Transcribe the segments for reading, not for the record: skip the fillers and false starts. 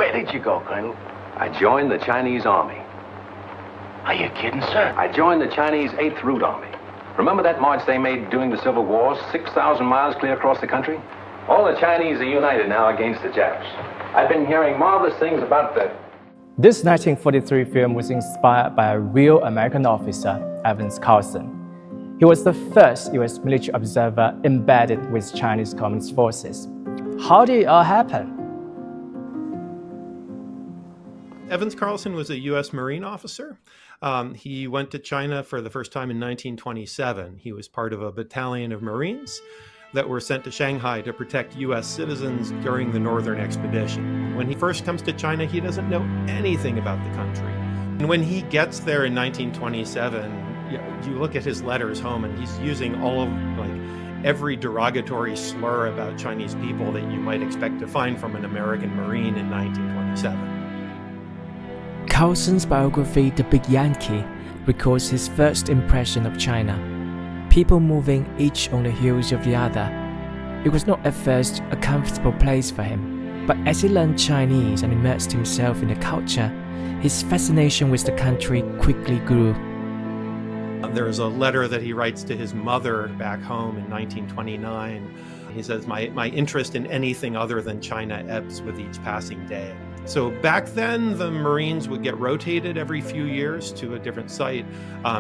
Where did you go, Colonel? I joined the Chinese Army. Are you kidding, sir? I joined the Chinese 8th Route Army. Remember that march they made during the Civil War, 6,000 miles clear across the country? All the Chinese are united now against the Japs. I've been hearing marvelous things about the... This 1943 film was inspired by a real American officer, Evans Carlson. He was the first US military observer embedded with Chinese Communist forces. How did it all happen? Evans Carlson was a U.S. Marine officer. He went to China for the first time in 1927. He was part of a battalion of Marines that were sent to Shanghai to protect U.S. citizens during the Northern Expedition. When he first comes to China, he doesn't know anything about the country. And when he gets there in 1927, you look at his letters home and he's using all of every derogatory slur about Chinese people that you might expect to find from an American Marine in 1927. Carlson's biography, The Big Yankee, records his first impression of China. People moving each on the heels of the other. It was not at first a comfortable place for him, but as he learned Chinese and immersed himself in the culture, his fascination with the country quickly grew. There is a letter that he writes to his mother back home in 1929. He says, my interest in anything other than China ebbs with each passing day. So back then, the Marines would get rotated every few years to a different site.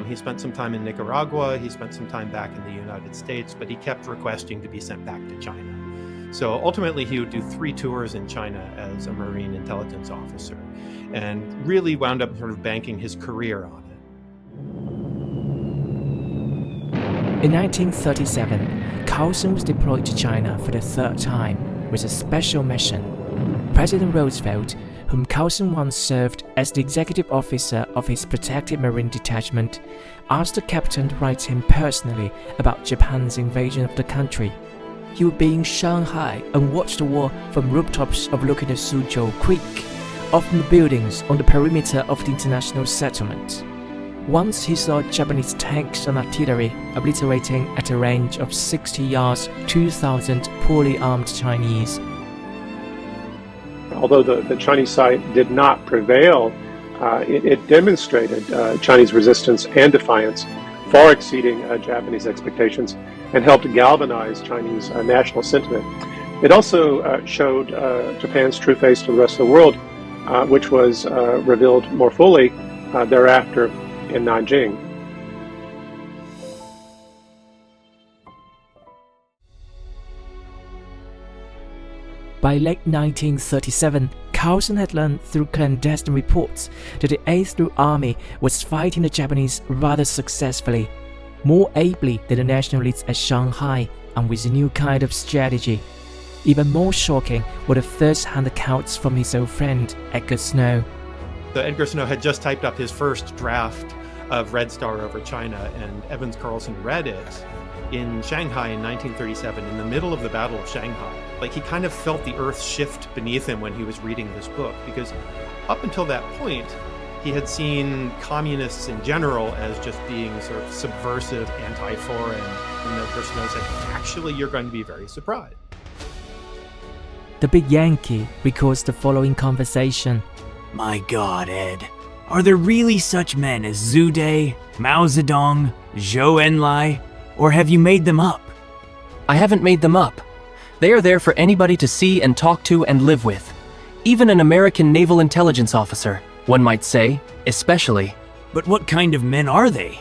He spent some time in Nicaragua, he spent some time back in the United States, but he kept requesting to be sent back to China. So ultimately, he would do 3 tours in China as a Marine intelligence officer and really wound up sort of banking his career on it. In 1937, Carlson was deployed to China for the 3rd time with a special mission. President Roosevelt, whom Carlson once served as the executive officer of his protected Marine detachment, asked the captain to write him personally about Japan's invasion of the country. He would be in Shanghai and watch the war from rooftops overlooking the Suzhou Creek, or from the buildings on the perimeter of the international settlement. Once he saw Japanese tanks and artillery obliterating at a range of 60 yards 2,000 poorly armed Chinese. Although the Chinese side did not prevail, it demonstrated Chinese resistance and defiance, far exceeding Japanese expectations, and helped galvanize Chinese national sentiment. It also showed Japan's true face to the rest of the world, which was revealed more fully thereafter in Nanjing. By late 1937, Carlson had learned through clandestine reports that the 8th Route Army was fighting the Japanese rather successfully, more ably than the nationalists at Shanghai and with a new kind of strategy. Even more shocking were the first-hand accounts from his old friend, Edgar Snow. So Edgar Snow had just typed up his first draft of Red Star over China, and Evans Carlson read it in Shanghai in 1937, in the middle of the Battle of Shanghai. He kind of felt the earth shift beneath him when he was reading this book, because up until that point, he had seen communists in general as just being sort of subversive, anti-foreign, and Edgar Snow said, actually, you're going to be very surprised. The Big Yankee records the following conversation. My God, Ed. Are there really such men as Zhu De, Mao Zedong, Zhou Enlai, or have you made them up? I haven't made them up. They are there for anybody to see and talk to and live with. Even an American naval intelligence officer, one might say, especially. But what kind of men are they?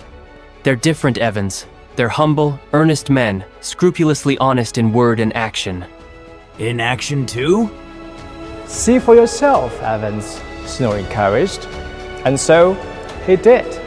They're different, Evans. They're humble, earnest men, scrupulously honest in word and action. In action too? See for yourself, Evans, Snow encouraged. And so he did.